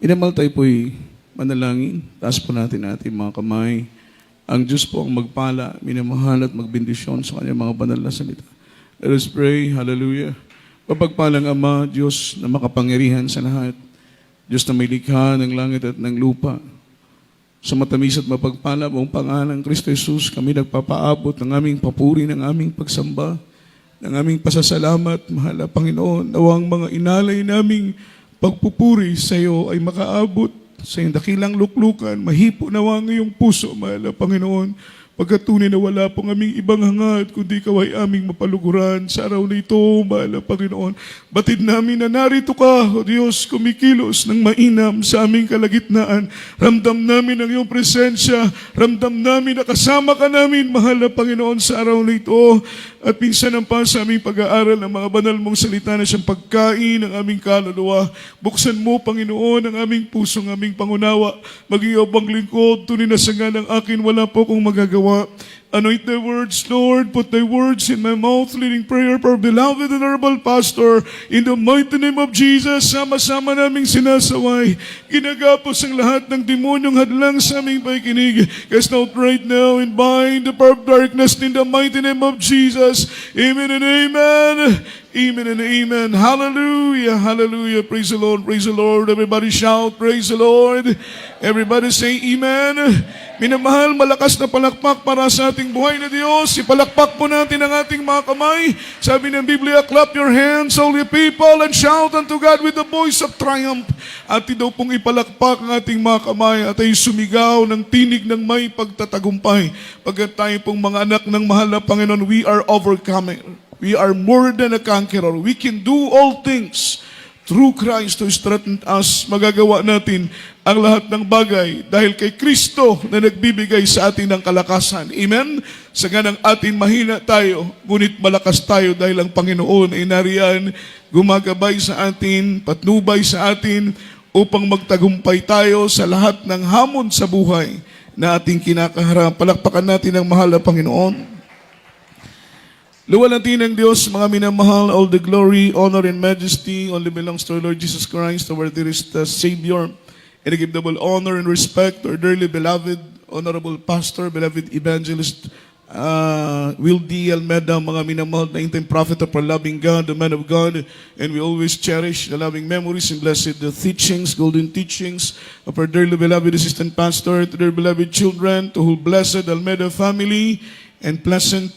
Inamal tayo po'y manalangin. Taas po natin ating mga kamay. Ang Diyos po ang magpala, minamahal at magbendisyon sa kanyang mga banal na salita. Let us pray. Hallelujah. Mapagpalang Ama, Diyos na makapangyarihan sa lahat. Diyos na may likha ng langit at ng lupa. Sa matamis at mapagpala mong pangalan, Kristo Jesus, kami nagpapaabot ng aming papuri, ng aming pagsamba, ng aming pasasalamat, mahal na Panginoon, nawang mga inalay naming pagpupuri sa iyo ay makaabot sa iyong dakilang luklukan, mahipo nawa ang iyong puso, mahal na Panginoon, pagkatunay na wala pong aming ibang hangad, kundi ikaw ay aming mapaluguran sa araw na ito, mahal na Panginoon. Batid namin na narito ka, O Diyos, kumikilos ng mainam sa aming kalagitnaan. Ramdam namin ang iyong presensya, ramdam namin na kasama ka namin, mahal na Panginoon, sa araw na ito. At minsan ang pa sa aming pag-aaral ng mga banal mong salita na siyang pagkain ng aming kaluluwa. Buksan mo, Panginoon, ang aming puso, ang aming pangunawa. Maging abang lingkod, tunay na sanga ng akin, wala po kong magagawa. Anoint thy words, Lord. Put thy words in my mouth, leading prayer for beloved and honorable pastor. In the mighty name of Jesus, sama-sama naming sinasaway. Ginagapos ang lahat ng demonyong hadlang sa aming pakikinig. Cast out right now and bind the power of darkness in the mighty name of Jesus. Amen and amen. Amen and amen. Hallelujah. Hallelujah. Praise the Lord. Praise the Lord. Everybody shout, praise the Lord. Everybody say amen. Minamahal, malakas na palakpak para sa ating buhay na Diyos. Ipalakpak po natin ang ating mga kamay. Sabi ng Biblia, clap your hands, all you people, and shout unto God with the voice of triumph. At daw pong ipalakpak ang ating mga kamay at ay sumigaw ng tinig ng may pagtatagumpay. Pagkat tayo pong mga anak ng mahal na Panginoon, we are overcomer. We are more than a conqueror. We can do all things through Christ who strengthened us. Magagawa natin ang lahat ng bagay dahil kay Kristo na nagbibigay sa atin ng kalakasan. Amen? Sa ganang atin mahina tayo, ngunit malakas tayo dahil ang Panginoon ay nariyan, gumagabay sa atin, patnubay sa atin, upang magtagumpay tayo sa lahat ng hamon sa buhay na ating kinakaharap. Palakpakan natin ang mahal na Panginoon. Luwalhati ng Diyos, mga minamahal, all the glory, honor, and majesty only belongs to our Lord Jesus Christ, our dearest Savior. And I give double honor and respect to our dearly beloved, honorable pastor, beloved evangelist, Will D. Almeida, mga minamahal na inteng prophet of our loving God, the man of God, and we always cherish the loving memories and blessed teachings, golden teachings of our dearly beloved assistant pastor, to their beloved children, to whole blessed Almeida family, and pleasant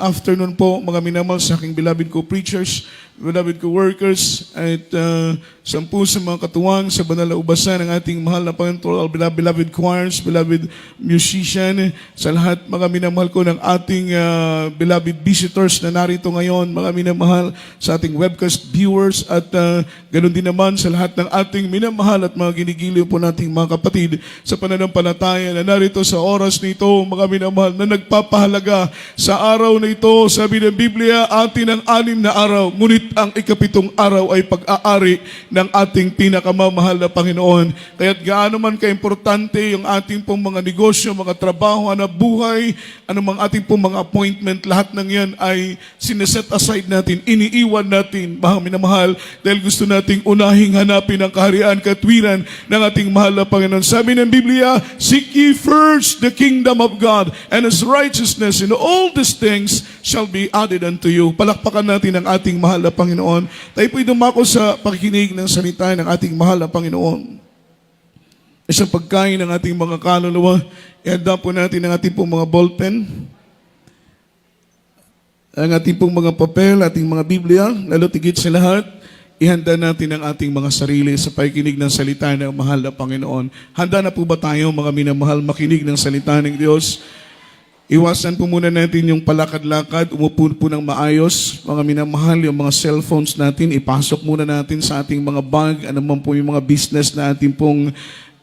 afternoon po, mga minamahal sa aking beloved co-preachers, beloved co-workers, at sampu sa mga katuwang sa banal na ubasan ng ating mahal na Panginoon, all beloved choirs, beloved musician, sa lahat mga minamahal ko ng ating beloved visitors na narito ngayon, mga minamahal sa ating webcast viewers, at ganun din naman sa lahat ng ating minamahal at mga ginigiliw po nating mga kapatid sa pananampalataya na narito sa oras nito, mga minamahal na nagpapahalaga sa araw na ito. Sabi ng Biblia, atin ang 6 na araw, ngunit ang ikapitong araw ay pag-aari ng ating pinakamamahal na Panginoon. Kaya't gaano man ka-importante yung ating pong mga negosyo, mga trabaho, hanap buhay, anumang ating pong mga appointment, lahat ng yan ay sineset aside natin, iniiwan natin, mga minamahal, dahil gusto nating unahing hanapin ang kaharian, katwiran ng ating mahal na Panginoon. Sabi ng Biblia, seek ye first the kingdom of God and His righteousness, and all these things shall be added unto you. Palakpakan natin ang ating mahal na Panginoon. Tayo po'y dumako sa pakikinig ng salita ng ating mahal na Panginoon. Isang pagkain ng ating mga kaluluwa, ihanda po natin ang ating pong mga ballpen, ang ating pong mga papel, ating mga Biblia, lalo tigit sa lahat, ihanda natin ang ating mga sarili sa pakikinig ng salita ng mahal na Panginoon. Handa na po ba tayo, mga minamahal, makinig ng salita ng Diyos? Iwasan po muna natin yung palakad-lakad, umupo po ng maayos. Mga minamahal, yung mga cellphones natin, ipasok muna natin sa ating mga bag, anuman po yung mga business na ating pong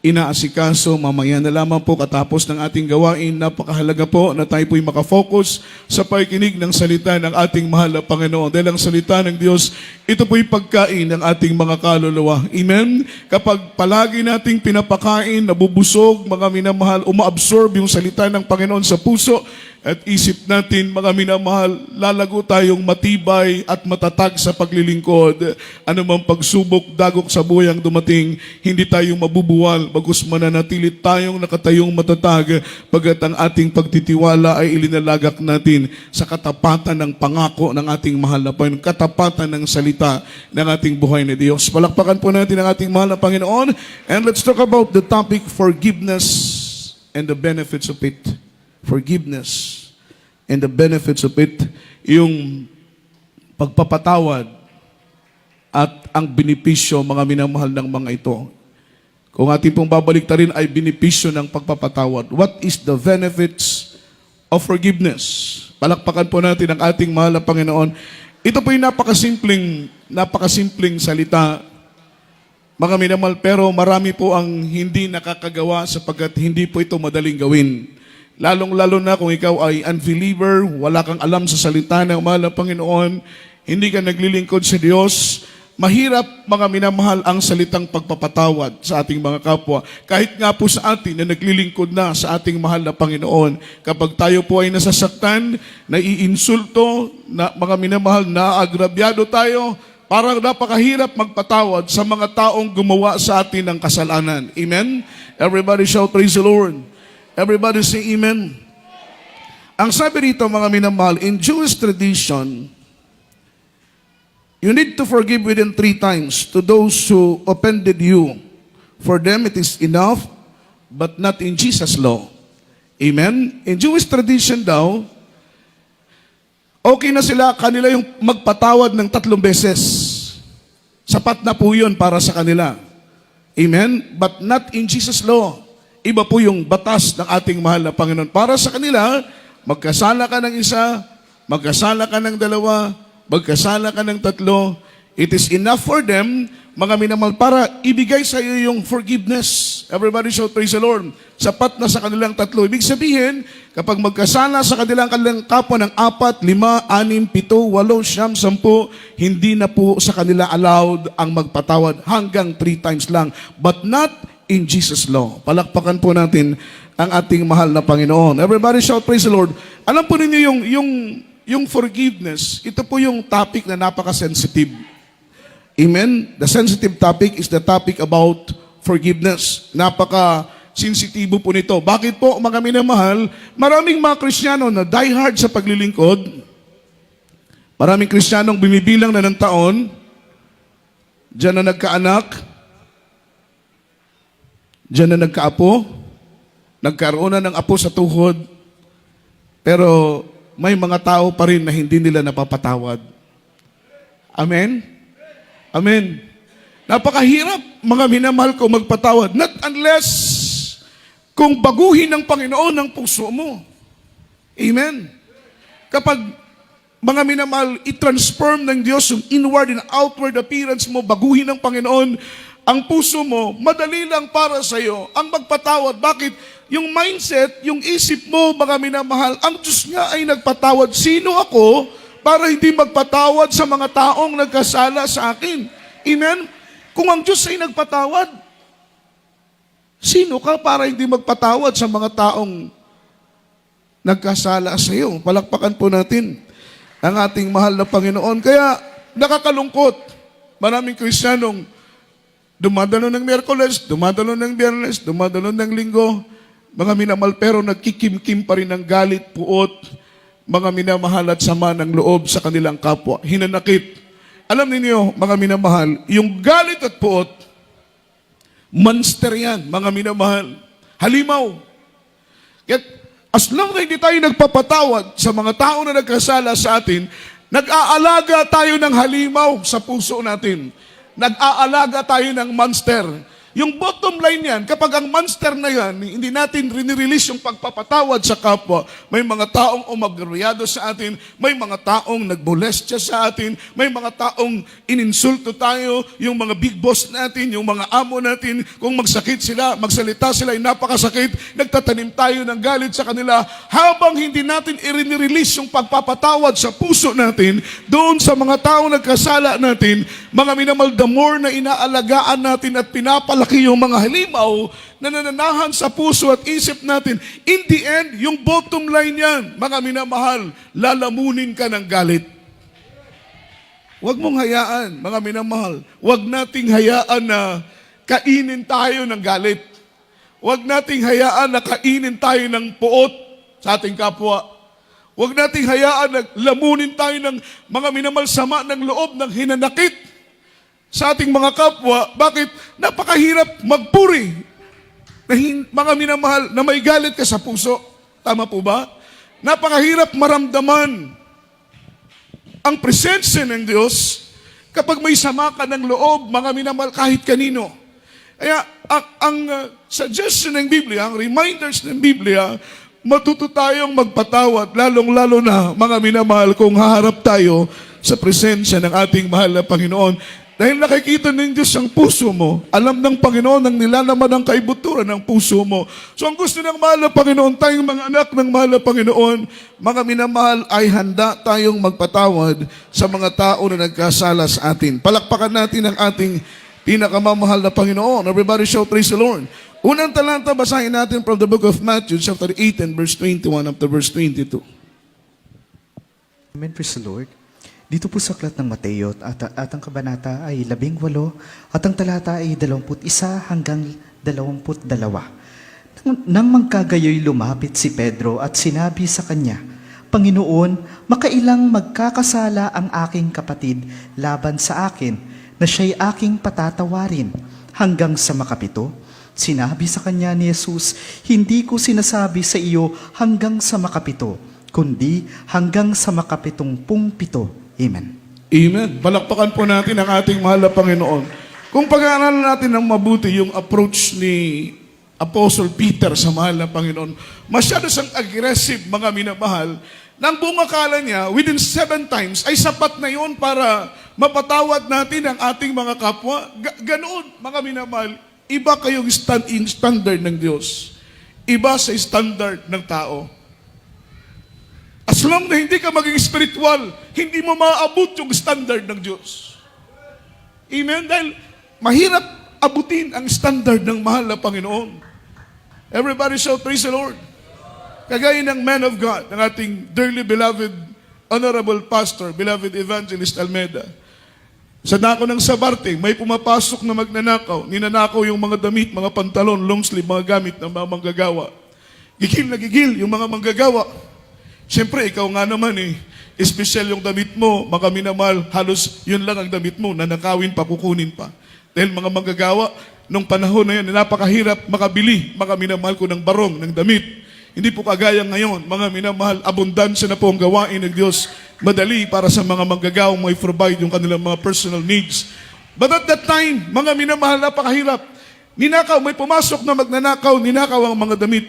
inaasikaso. Mamaya na lamang po katapos ng ating gawain. Napakahalaga po na tayo po'y makafocus sa pakikinig ng salita ng ating mahal na Panginoon. Dahil ang salita ng Diyos, ito po'y pagkain ng ating mga kaluluwa. Amen? Kapag palagi nating pinapakain, nabubusog, mga minamahal, umaabsorb yung salita ng Panginoon sa puso, at isip natin, mga minamahal, lalago tayong matibay at matatag sa paglilingkod. Anumang pagsubok, dagok sa buhay ang dumating, hindi tayo mabubuwal, bagus mananatili tayong nakatayong matatag, pagkat ang ating pagtitiwala ay ilinalagak natin sa katapatan ng pangako ng ating mahal na Panginoon, katapatan ng salita ng ating buhay na Diyos. Palakpakan po natin ang ating mahal na Panginoon, and let's talk about the topic, forgiveness and the benefits of it. Forgiveness and the benefits of it, yung pagpapatawad at ang benepisyo, mga minamahal ng mga ito. Kung ating pong babalik rin ay benepisyo ng pagpapatawad. What is the benefits of forgiveness? Palakpakan po natin ang ating mahal na Panginoon. Ito po yung napakasimpleng salita, mga minamahal, pero marami po ang hindi nakakagawa sapagkat hindi po ito madaling gawin. Lalong-lalo na kung ikaw ay unbeliever, wala kang alam sa salita ng mahal na Panginoon, hindi ka naglilingkod sa Diyos, mahirap, mga minamahal, ang salitang pagpapatawad sa ating mga kapwa. Kahit nga po sa atin na naglilingkod na sa ating mahal na Panginoon, kapag tayo po ay nasasaktan, naiinsulto, na, mga minamahal, naagrabyado tayo, parang napakahirap magpatawad sa mga taong gumawa sa atin ng kasalanan. Amen? Everybody shout, praise the Lord. Everybody say amen. Ang sabi rito, mga minamahal, in Jewish tradition, you need to forgive within 3 times to those who offended you. For them it is enough, but not in Jesus' law. Amen? In Jewish tradition daw, okay na sila, kanila yung magpatawad ng 3 beses. Sapat na po yun para sa kanila. Amen? But not in Jesus' law. Iba po yung batas ng ating mahal na Panginoon. Para sa kanila, magkasala ka ng 1, magkasala ka ng 2, magkasala ka ng 3, it is enough for them, mga minamahal, para ibigay sa iyo yung forgiveness. Everybody shout, praise the Lord. Sapat na sa kanilang 3. Ibig sabihin, kapag magkasala sa kanilang kapwa ng 4, 5, 6, 7, 8, 9, 10, hindi na po sa kanila allowed ang magpatawad hanggang 3 times lang. But not in Jesus' law. Palakpakan po natin ang ating mahal na Panginoon. Everybody shout, praise the Lord. Alam po ninyo yung forgiveness, ito po yung topic na napaka-sensitive. Amen? The sensitive topic is the topic about forgiveness. Napaka-sensitibo po nito. Bakit po, mga minamahal, maraming mga Kristiyano na die hard sa paglilingkod, maraming Kristiyanong bumibilang na ng taon, diyan na nagkaanak, diyan na nagkaapo, nagkaroon na ng apo sa tuhod, pero may mga tao pa rin na hindi nila napapatawad. Amen? Amen. Napakahirap, mga minamahal ko, magpatawad. Not unless kung baguhin ng Panginoon ang puso mo. Amen? Kapag, mga minamahal, i-transform ng Diyos yung inward and outward appearance mo, baguhin ng Panginoon ang puso mo, madali lang para sa iyo ang magpatawad. Bakit? Yung mindset, yung isip mo, mga minamahal, ang Diyos nga ay nagpatawad. Sino ako para hindi magpatawad sa mga taong nagkasala sa akin? Amen? Kung ang Diyos ay nagpatawad, sino ka para hindi magpatawad sa mga taong nagkasala sa iyo? Palakpakan po natin ang ating mahal na Panginoon. Kaya nakakalungkot, maraming Kristiyanong dumadalo ng Miyerkules, dumadalo ng Biyernes, dumadalo ng Linggo, mga minamahal, pero nagkikimkim pa rin ng galit, puot, mga minamahal at sama ng loob sa kanilang kapwa. Hinanakit. Alam ninyo, mga minamahal, yung galit at puot, monster yan, mga minamahal. Halimaw. Kaya, as long na hindi tayo nagpapatawad sa mga tao na nagkasala sa atin, nag-aalaga tayo ng halimaw sa puso natin. Nag-aalaga tayo ng monster. Yung bottom line yan, kapag ang monster na yan, hindi natin rinirelease yung pagpapatawad sa kapwa, may mga taong umagroyado sa atin, may mga taong nagbolestya sa atin, may mga taong ininsulto tayo, yung mga big boss natin, yung mga amo natin, kung magsakit sila, magsalita sila, ay napakasakit, nagtatanim tayo ng galit sa kanila, habang hindi natin i-release yung pagpapatawad sa puso natin, doon sa mga taong nagkasala natin, mga minamahal, the more na inaalagaan natin at pinapala kalalaki yung mga halimaw na nananahan sa puso at isip natin. In the end, yung bottom line yan, mga minamahal, lalamunin ka ng galit. Huwag mong hayaan, mga minamahal. Huwag nating hayaan na kainin tayo ng galit. Huwag nating hayaan na kainin tayo ng puot sa ating kapwa. Huwag nating hayaan na lamunin tayo ng mga minamahal sama ng loob ng hinanakit sa ating mga kapwa. Bakit? Napakahirap magpuri. Mga minamahal, na may galit ka sa puso. Tama po ba? Napakahirap maramdaman ang presensya ng Diyos kapag may sama ka ng loob, mga minamahal, kahit kanino. Kaya ang suggestion ng Biblia, ang reminders ng Biblia, matuto tayong magpatawad, lalong-lalo na, mga minamahal, kung haharap tayo sa presensya ng ating mahal na Panginoon. Dahil nakikita ng Diyos ang puso mo, alam ng Panginoon ang nilalaman ng kaibuturan ng puso mo. So ang gusto ng mahal na Panginoon, tayong mga anak ng mahal na Panginoon, mga minamahal, ay handa tayong magpatawad sa mga tao na nagkasala sa atin. Palakpakan natin ang ating pinakamamahal na Panginoon. Everybody shout, praise the Lord. Unang talanta, basahin natin from the book of Matthew, chapter 18, verse 21 up to verse 22. Amen, praise the Lord. Dito po sa aklat ng Mateo at ang kabanata ay 18 at ang talata ay 21 hanggang 22. Nang magkagayoy lumapit si Pedro at sinabi sa kanya, Panginoon, makailang magkakasala ang aking kapatid laban sa akin na siya'y aking patatawarin hanggang sa makapito? Sinabi sa kanya ni Jesus, hindi ko sinasabi sa iyo hanggang sa makapito, kundi hanggang sa makapitumpung pito. Amen. Amen. Palakpakan po natin ang ating mahal na Panginoon. Kung pag-aaralan natin ng mabuti yung approach ni Apostle Peter sa mahal na Panginoon, masyado siyang aggressive, mga minamahal, nang buong akala niya, within 7 times, ay sapat na yun para mapatawad natin ang ating mga kapwa. Ganoon, mga minamahal, iba kayong standard ng Diyos. Iba sa standard ng tao. As long na hindi ka maging spiritual, hindi mo maaabot yung standard ng Diyos. Amen? Dahil mahirap abutin ang standard ng mahal na Panginoon. Everybody shout, praise the Lord. Kagaya ng man of God, ng ating dearly beloved, honorable pastor, beloved evangelist Almeida. Sa dako ng Sabarte, may pumapasok na magnanakaw. Ninanakaw yung mga damit, mga pantalon, long sleeve, mga gamit ng mga manggagawa. Gigil na gigil yung mga manggagawa. Siyempre, ikaw nga naman espesyal yung damit mo, mga minamahal, halos yun lang ang damit mo, nanakawin pa, kukunin pa. Dahil mga manggagawa, nung panahon na yan, napakahirap makabili, mga minamahal ko, ng barong, ng damit. Hindi po kagaya ngayon, mga minamahal, abundansya na po ang gawain ng Diyos. Madali para sa mga manggagawa may provide yung kanilang mga personal needs. But at that time, mga minamahal, napakahirap. Ninakaw, may pumasok na magnanakaw, ninakaw ang mga damit.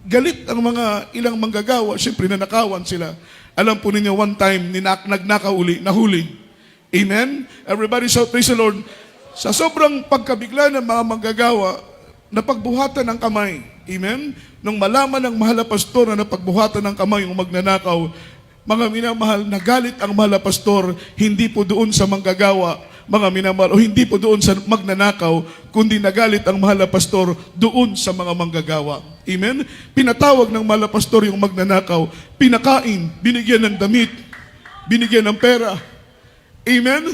Galit ang mga ilang manggagawa, siyempre nanakawan sila. Alam po ninyo, one time, nagnakaw uli, nahuli. Amen? Everybody shout, praise the Lord. Sa sobrang pagkabigla ng mga manggagawa, napagbuhatan ng kamay. Amen? Nung malaman ng mahal na pastor na napagbuhatan ng kamay yung magnanakaw, mga minamahal, nagalit ang mahal na pastor, hindi po doon sa manggagawa, mga minamahal, o hindi po doon sa magnanakaw, kundi nagalit ang mahal na pastor doon sa mga manggagawa. Amen? Pinatawag ng mahal na pastor yung magnanakaw, pinakain, binigyan ng damit, binigyan ng pera. Amen?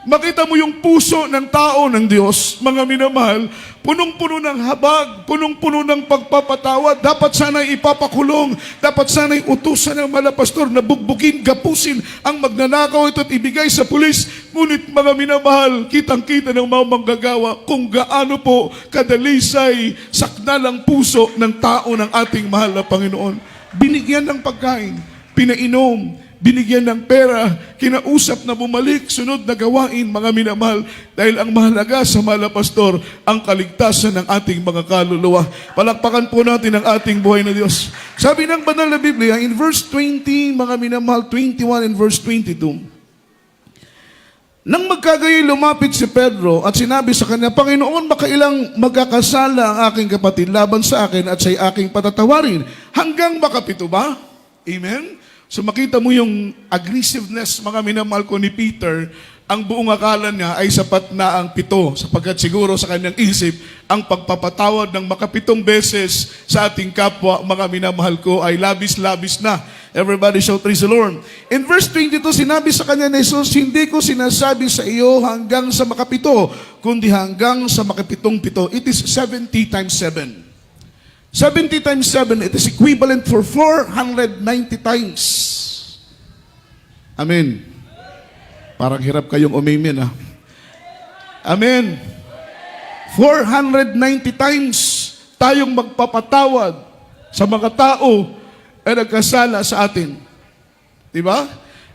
Makita mo yung puso ng tao ng Diyos, mga minamahal, punong-puno ng habag, punong-puno ng pagpapatawad. Dapat sana'y ipapakulong, dapat sana'y utusan ng mga pastor na bugbukin, gapusin ang magnanakaw ito at ibigay sa pulis. Ngunit mga minamahal, kitang-kita ng mga manggagawa kung gaano po kadalisay sakdalang puso ng tao ng ating mahal na Panginoon. Binigyan ng pagkain, pinainom, binigyan ng pera, kinausap na bumalik, sunod na gawain, mga minamahal, dahil ang mahalaga sa mahal na pastor, ang kaligtasan ng ating mga kaluluwa. Palakpakan po natin ang ating buhay na Diyos. Sabi ng banal na Biblia, in verse 20, mga minamahal, 21 and verse 22, nang magkagayoy lumapit si Pedro at sinabi sa kanya, Panginoon, makailang magkakasala ang aking kapatid laban sa akin at siya'y aking patatawarin? Hanggang makapito ba? Amen? So makita mo yung aggressiveness, mga minamahal ko, ni Peter ang buong akala niya ay sapat na ang 7, sapagkat siguro sa kanyang isip, ang pagpapatawad ng makapitong beses sa ating kapwa, mga minamahal ko, ay labis-labis na. Everybody shout, praise the Lord. In verse 22, sinabi sa kanya ni Jesus, hindi ko sinasabi sa iyo hanggang sa makapito, kundi hanggang sa makapitong-pito. It is 70 times 7. 70 times 7, it is equivalent for 490 times. Amen. Parang hirap kayong umimin, ha? Amen. 490 times tayong magpapatawad sa mga tao ay nagkasala sa atin. Diba?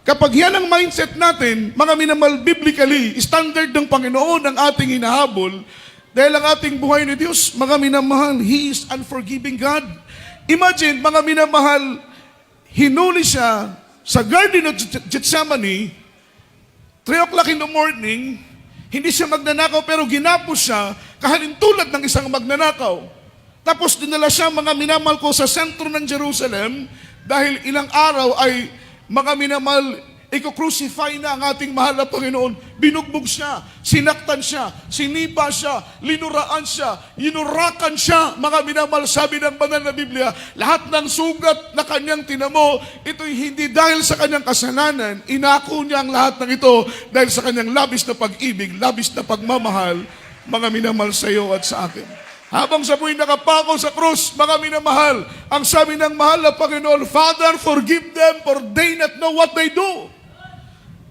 Kapag yan ang mindset natin, mga minamahal, biblically, standard ng Panginoon ang ating hinahabol, dahil ang ating buhay ni Diyos, mga minamahal, He is unforgiving God. Imagine, mga minamahal, hinuli siya sa Garden of Gethsemane, 3 o'clock in the morning, hindi siya magnanakaw pero ginapos siya kahalintulad ng isang magnanakaw. Tapos dinala siya, mga minamahal ko, sa sentro ng Jerusalem dahil ilang araw ay, mga minamahal, i-crucify na ang ating mahal na Panginoon. Binugbog siya, sinaktan siya, sinipa siya, linuraan siya, inurakan siya. Mga minamahal, sabi ng banal na Biblia, lahat ng sugat na kanyang tinamo, ito'y hindi dahil sa kanyang kasalanan. Inako niya ang lahat ng ito dahil sa kanyang labis na pag-ibig, labis na pagmamahal, mga minamahal sa iyo at sa akin. Habang siya po'y nakapako sa krus, mga minamahal, ang sabi ng mahal na Panginoon, Father, forgive them for they not know what they do.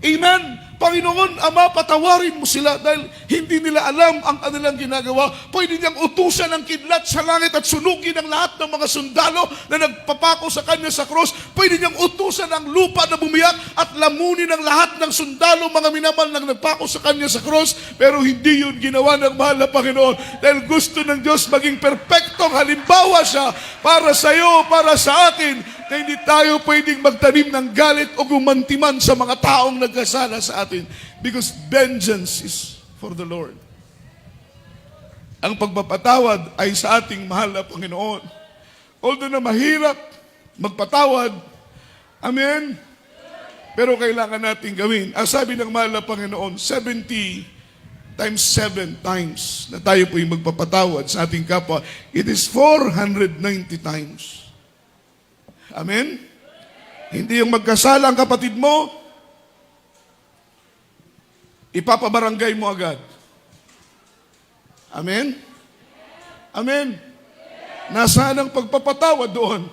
Amen. Panginoon, Ama, patawarin mo sila dahil hindi nila alam ang kanilang ginagawa. Pwede niyang utusan ng kidlat sa langit at sunugin ang lahat ng mga sundalo na nagpapako sa kanya sa cross. Pwede niyang utusan ang lupa na bumiyak at lamunin ang lahat ng sundalo, mga minamahal, na nagpako sa kanya sa cross. Pero hindi yun ginawa ng mahal na Panginoon dahil gusto ng Diyos maging perpektong halimbawa siya para sa iyo, para sa atin, na hindi tayo pwedeng magtanim ng galit o gumantiman sa mga taong nagkasala sa atin. Because vengeance is for the Lord. Ang pagpapatawad ay sa ating mahal na Panginoon. Although na mahirap magpatawad, amen, pero kailangan natin gawin. Ang sabi ng mahal na Panginoon, 70 times 7 times na tayo po'y magpapatawad sa ating kapwa. It is 490 times. Amen? Hindi yung magkasala ang kapatid mo, ipapabarangay mo agad. Amen? Amen? Nasaan ang pagpapatawad doon?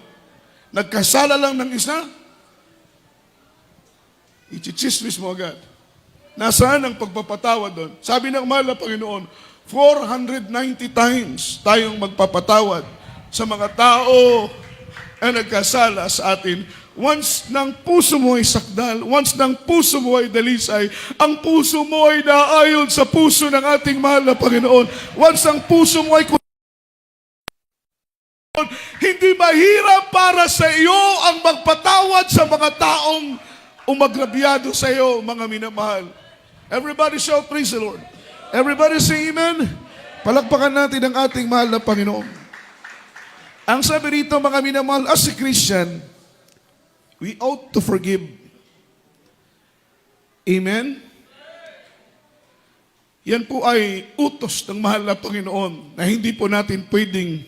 Nagkasala lang ng isa, ichichismis mo agad. Nasaan ang pagpapatawad doon? Sabi ng mahal na Panginoon, 490 times tayong magpapatawad sa mga tao na nagkasala sa atin. Once ng puso mo ay sakdal, once ng puso mo ay dalisay, ang puso mo ay naayon sa puso ng ating mahal na Panginoon. Once ang puso mo ay hindi mahirap para sa iyo ang magpatawad sa mga taong umagrabyado sa iyo, mga minamahal. Everybody shout, praise the Lord. Everybody say amen. Palakpakan natin ang ating mahal na Panginoon. Ang sabi rito, mga minamahal, as a Christian, we ought to forgive. Amen? Yan po ay utos ng mahal na Panginoon na hindi po natin pwedeng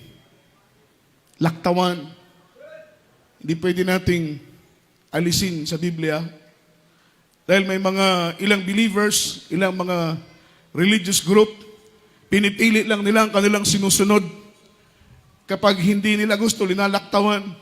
laktawan. Hindi pwede nating alisin sa Biblia. Dahil may mga ilang believers, ilang mga religious group, pinipili lang nila ang kanilang sinusunod. Kapag hindi nila gusto, linalaktawan.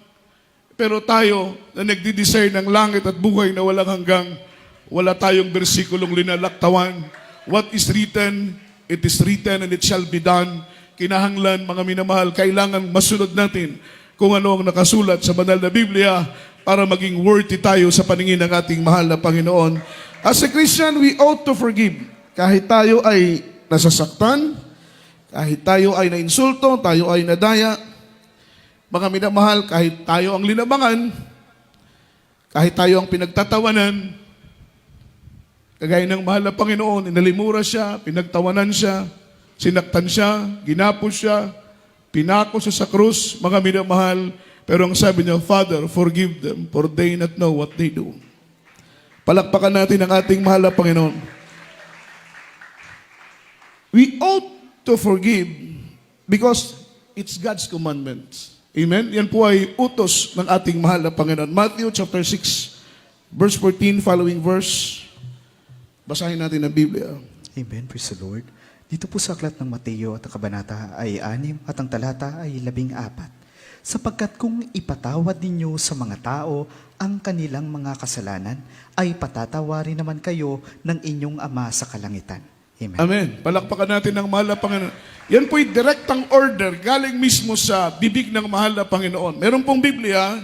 Pero tayo na nagdi-desire ng langit at buhay na walang hanggang, wala tayong bersikulong linalaktawan. What is written, it is written and it shall be done. Kinahanglan, mga minamahal, kailangan masunod natin kung ano ang nakasulat sa banal na Biblia para maging worthy tayo sa paningin ng ating mahal na Panginoon. As a Christian, we ought to forgive. Kahit tayo ay nasasaktan, kahit tayo ay nainsulto, tayo ay nadaya, mga minamahal, kahit tayo ang linabangan, kahit tayo ang pinagtatawanan, kagaya ng mahal na Panginoon, inalimura siya, pinagtawanan siya, sinaktan siya, ginapos siya, pinako siya sa krus, mga minamahal, pero ang sabi niya, Father, forgive them, for they not know what they do. Palakpakan natin ang ating mahal na Panginoon. We ought to forgive because it's God's commandments. Amen? Yan po ay utos ng ating mahal na Panginoon. Matthew chapter 6, verse 14, following verse. Basahin natin ang Biblia. Amen, praise the Lord. Dito po sa aklat ng Mateo at ang kabanata ay 6 at ang talata ay 14. Sapagkat kung ipatawad ninyo sa mga tao ang kanilang mga kasalanan, ay patatawarin naman kayo ng inyong Ama sa kalangitan. Amen. Amen. Palakpakan natin ng mahal na Panginoon. Yan po'y direktang order galing mismo sa bibig ng mahal na Panginoon. Meron pong Biblia,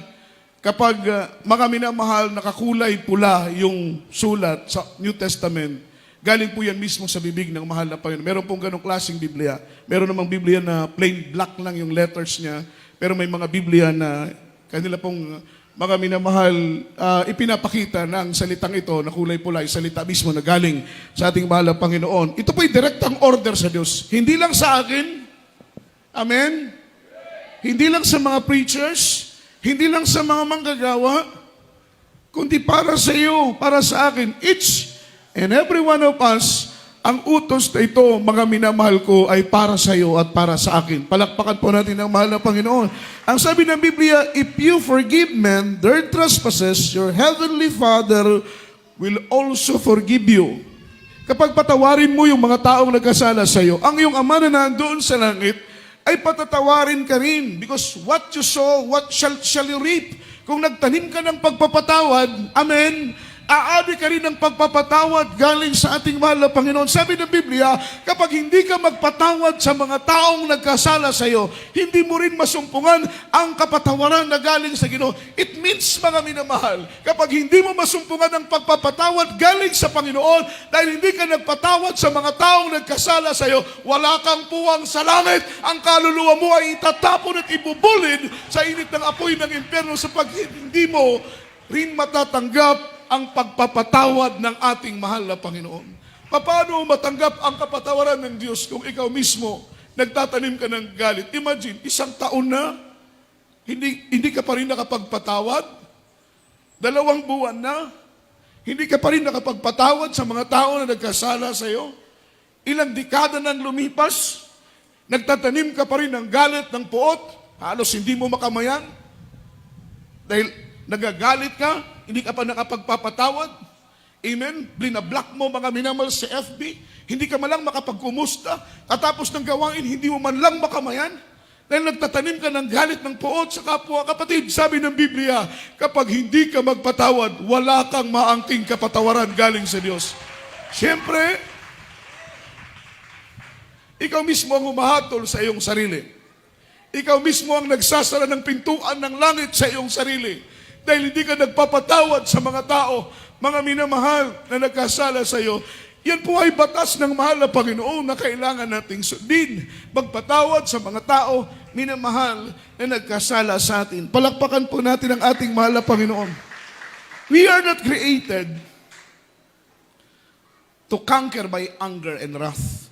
kapag mga minamahal, nakakulay pula yung sulat sa New Testament, galing po yan mismo sa bibig ng mahal na Panginoon. Meron pong ganong klaseng Biblia. Meron namang Biblia na plain black lang yung letters niya, pero may mga Biblia na kanila pong mga minamahal, ipinapakita ng salitang ito na kulay pula, yung salita mismo na galing sa ating mahal na Panginoon. Ito po'y direktang order sa Diyos. Hindi lang sa akin. Amen? Hindi lang sa mga preachers. Hindi lang sa mga manggagawa. Kundi para sa iyo, para sa akin. Each and every one of us, ang utos na ito, mga minamahal ko, ay para sa iyo at para sa akin. Palakpakan po natin ang mahal na Panginoon. Ang sabi ng Biblia, if you forgive men their trespasses, your heavenly Father will also forgive you. Kapag patawarin mo yung mga taong nagkasala sa iyo, ang iyong Ama na nandoon sa langit, ay patatawarin ka rin. Because what you sow, what shall you reap? Kung nagtanim ka ng pagpapatawad, amen, aadi ka rin ng pagpapatawad galing sa ating mahal na Panginoon. Sabi ng Biblia, kapag hindi ka magpatawad sa mga taong nagkasala sa iyo, hindi mo rin masumpungan ang kapatawaran na galing sa Ginoo. It means, mga minamahal, kapag hindi mo masumpungan ang pagpapatawad galing sa Panginoon, dahil hindi ka nagpatawad sa mga taong nagkasala sa iyo, wala kang puwang sa langit. Ang kaluluwa mo ay itatapon at ibubulid sa init ng apoy ng impyerno sapagkat hindi mo rin matatanggap ang pagpapatawad ng ating mahal na Panginoon. Paano matanggap ang kapatawaran ng Diyos kung ikaw mismo nagtatanim ka ng galit? Imagine, 1 taon na, hindi ka pa rin nakapagpatawad. 2 buwan na, hindi ka pa rin nakapagpatawad sa mga tao na nagkasala sa iyo. Ilang dekada nang lumipas, nagtatanim ka pa rin ng galit, ng puot, halos hindi mo makamayan. Dahil nagagalit ka, hindi ka pa nakapagpapatawad. Amen? Binablock mo mga minamahal sa FB. Hindi ka man lang makapagkumusta. Katapos ng gawain, hindi mo man lang makamayan. Dahil nagtatanim ka ng galit ng puot sa kapwa. Kapatid, sabi ng Biblia, kapag hindi ka magpatawad, wala kang maangking kapatawaran galing sa Diyos. Siyempre, ikaw mismo ang humahatol sa iyong sarili. Ikaw mismo ang nagsasara ng pintuan ng langit sa iyong sarili. Dahil hindi ka nagpapatawad sa mga tao, mga minamahal na nagkasala sa iyo. Yan po ay batas ng mahal na Panginoon na kailangan nating sundin. Magpatawad sa mga tao, minamahal na nagkasala sa atin. Palakpakan po natin ang ating mahal na Panginoon. We are not created to conquer by anger and wrath.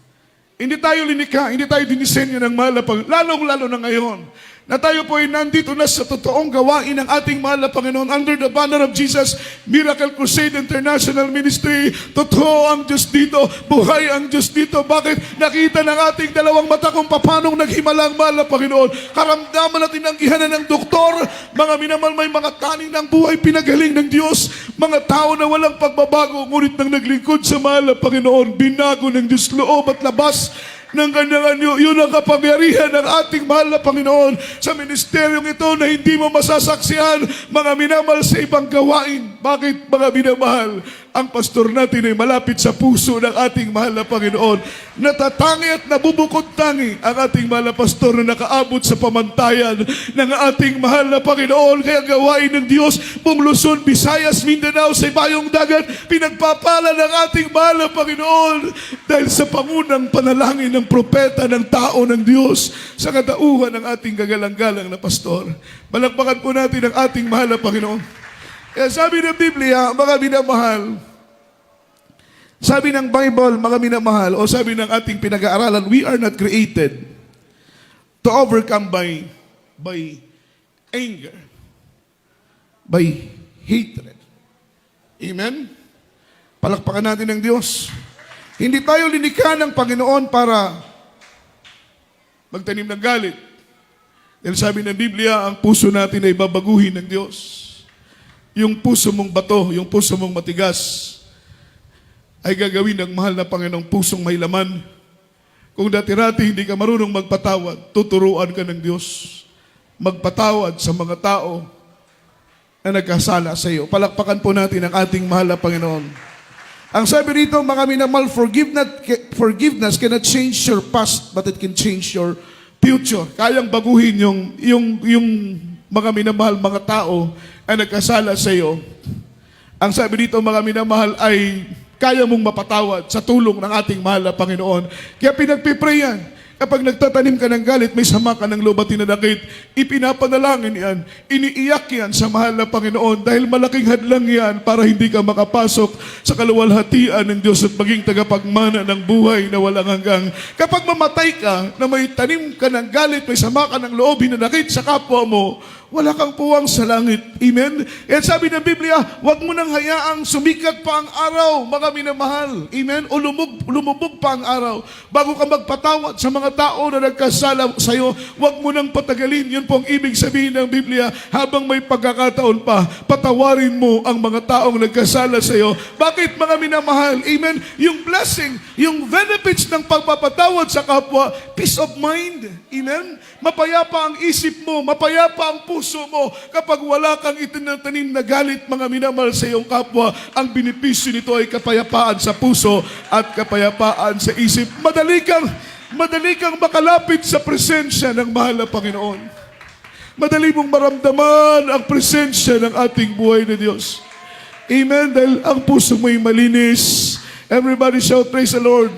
Hindi tayo linikha, hindi tayo dinisenyo ng mahal na Panginoon. Lalong-lalo na ngayon, na tayo po ay nandito na sa totoong gawain ng ating mahal na Panginoon under the banner of Jesus Miracle Crusade International Ministry. Totoo ang Diyos dito, buhay ang Diyos dito. Bakit? Nakita ng ating dalawang mata kung paano naghimala ang mahal na Panginoon. Karamdaman at tinanggihanan ng doktor, mga minamahal, may mga taning ng buhay pinagaling ng Diyos. Mga tao na walang pagbabago, ngunit nang naglingkod sa mahal na Panginoon, binago ng Diyos loob at labas ng kanyang anyo. Yun ang kapangyarihan ng ating mahal na Panginoon sa ministeryong ito na hindi mo masasaksihan, mga minamahal, sa ibang gawain. Bakit, mga minamahal? Ang pastor natin ay malapit sa puso ng ating mahal na Panginoon. Natatangi at nabubukod-tangi ang ating mahal na pastor na nakaabot sa pamantayan ng ating mahal na Panginoon. Kaya gawain ng Diyos, buong Luzon, Visayas, Mindanao, sa ibayong dagat, pinagpapala ng ating mahal na Panginoon dahil sa pangunang panalangin ng propeta ng tao ng Diyos sa katauhan ng ating gagalang-galang na pastor. Balakbakan po natin ang ating mahal na Panginoon. Kaya sabi ng Biblia, mga minamahal, sabi ng Bible, mga minamahal, o sabi ng ating pinag-aaralan, we are not created to overcome by anger, by hatred. Amen? Palakpakan natin ng Diyos. Hindi tayo linikha ng Panginoon para magtanim ng galit. Dahil sabi ng Biblia, ang puso natin ay babaguhin ng Diyos. Yung puso mong bato, yung puso mong matigas, ay gagawin ng mahal na Panginoong pusong may laman. Kung dati-rati hindi ka marunong magpatawad, tuturuan ka ng Diyos. Magpatawad sa mga tao na nagkasala sa iyo. Palakpakan po natin ang ating mahal na Panginoon. Ang sabi rito, mga minamahal, forgiveness cannot change your past, but it can change your future. Kayang baguhin yung mga minamahal, mga tao na nagkasala sa iyo. Ang sabi dito, mga minamahal, ay kaya mong mapatawad sa tulong ng ating mahal na Panginoon. Kaya pinagpipray yan. Kapag nagtatanim ka ng galit, may sama ka ng loob at tinanakit, ipinapanalangin yan, iniiyak yan sa mahal na Panginoon dahil malaking hadlang yan para hindi ka makapasok sa kaluwalhatian ng Diyos at maging tagapagmana ng buhay na walang hanggang. Kapag mamatay ka na may tanim ka ng galit, may sama ka ng loob, hinanakit sa kapwa mo, wala kang puwang sa langit. Amen? At sabi ng Biblia, huwag mo nang hayaang sumikat pa ang araw, mga minamahal. Amen? O lumubog pa ang araw. Bago ka magpatawad sa mga tao na nagkasala sa iyo, huwag mo nang patagalin. Yun po ang ibig sabihin ng Biblia. Habang may pagkakataon pa, patawarin mo ang mga taong nagkasala sa iyo. Bakit, mga minamahal? Amen? Yung blessing, yung benefits ng pagpapatawad sa kapwa, peace of mind. Amen? Mapayapa ang isip mo, mapayapa ang puso mo kapag wala kang itinatanim na galit, mga minamahal, sa iyong kapwa. Ang benepisyo nito ay kapayapaan sa puso at kapayapaan sa isip. Madali kang makalapit sa presensya ng mahal na Panginoon. Madali mong maramdaman ang presensya ng ating buhay na Diyos. Amen? Dahil ang puso mo'y malinis. Everybody shout, praise the Lord.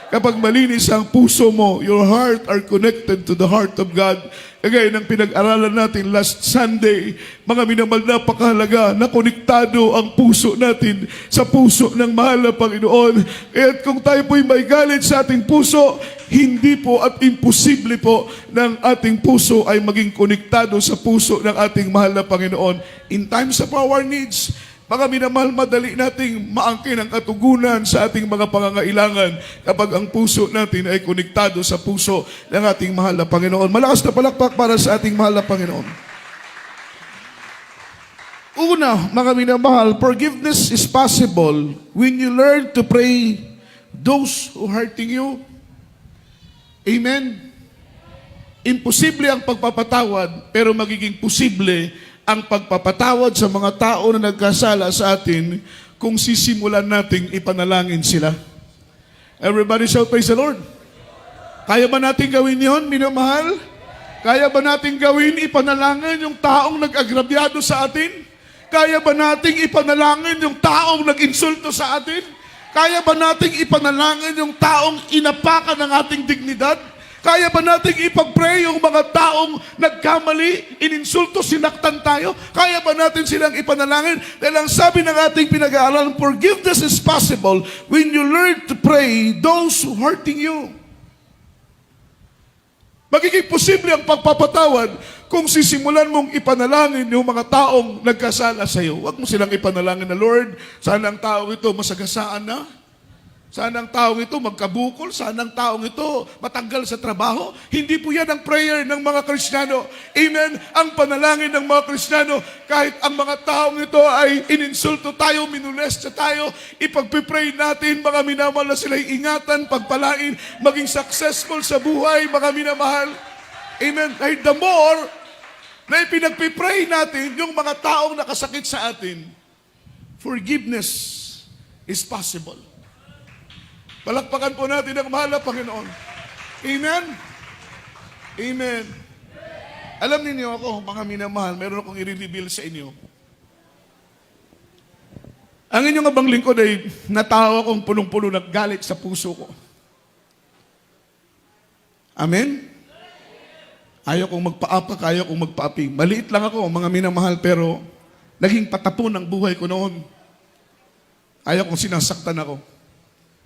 Kapag malinis ang puso mo, your heart are connected to the heart of God. Kagaya ng pinag-aralan natin last Sunday, mga minamahal, napakahalaga na konektado ang puso natin sa puso ng mahal na Panginoon. At kung tayo po'y may galit sa ating puso, hindi po at imposible po ng ating puso ay maging konektado sa puso ng ating mahal na Panginoon. In times of our needs, mga minamahal, madali nating maangkin ang katugunan sa ating mga pangangailangan kapag ang puso natin ay konektado sa puso ng ating mahal na Panginoon. Malakas na palakpak para sa ating mahal na Panginoon. Una, mga minamahal, forgiveness is possible when you learn to pray those who hurting you. Amen? Imposible ang pagpapatawad, pero magiging posible ang pagpapatawad sa mga tao na nagkasala sa atin kung sisimulan nating ipanalangin sila. Everybody shout, praise the Lord. Kaya ba natin gawin yon, minamahal? Kaya ba natin gawin, ipanalangin yung taong nag-agrabyado sa atin? Kaya ba nating ipanalangin yung taong nag-insulto sa atin? Kaya ba nating ipanalangin yung taong inapakan ng ating dignidad? Kaya ba nating ipag-pray yung mga taong nagkamali, ininsulto, sinaktan tayo? Kaya ba natin silang ipanalangin? Dahil ang sabi ng ating pinag-aaralan, forgiveness is possible when you learn to pray those who hurting you. Magiging posible ang pagpapatawad kung sisimulan mong ipanalangin yung mga taong nagkasala sa iyo. Huwag mo silang ipanalangin na, Lord, sana ang taong ito masagasaan na. Sana ang taong ito magkabukol, sana ang taong ito matanggal sa trabaho. Hindi po yan ang prayer ng mga Kristiyano. Amen? Ang panalangin ng mga Kristiyano, kahit ang mga taong ito ay ininsulto tayo, minulesta tayo, ipagpipray natin, mga minamahal, na sila'y ingatan, pagpalain, maging successful sa buhay, mga minamahal. Amen? Ay the more na ipinagpipray natin yung mga taong nakasakit sa atin, forgiveness is possible. Palakpakan po natin ang mahal na Panginoon. Amen? Amen. Alam niyo ako, mga minamahal, meron akong i-reveal sa inyo. Ang inyong abang lingkod ay natawa akong punong-puno ng galit sa puso ko. Amen? Ayaw kong magpaapak, ayaw kong magpaapi. Maliit lang ako, mga minamahal, pero naging patapon ang buhay ko noon. Ayaw kong sinasaktan ako.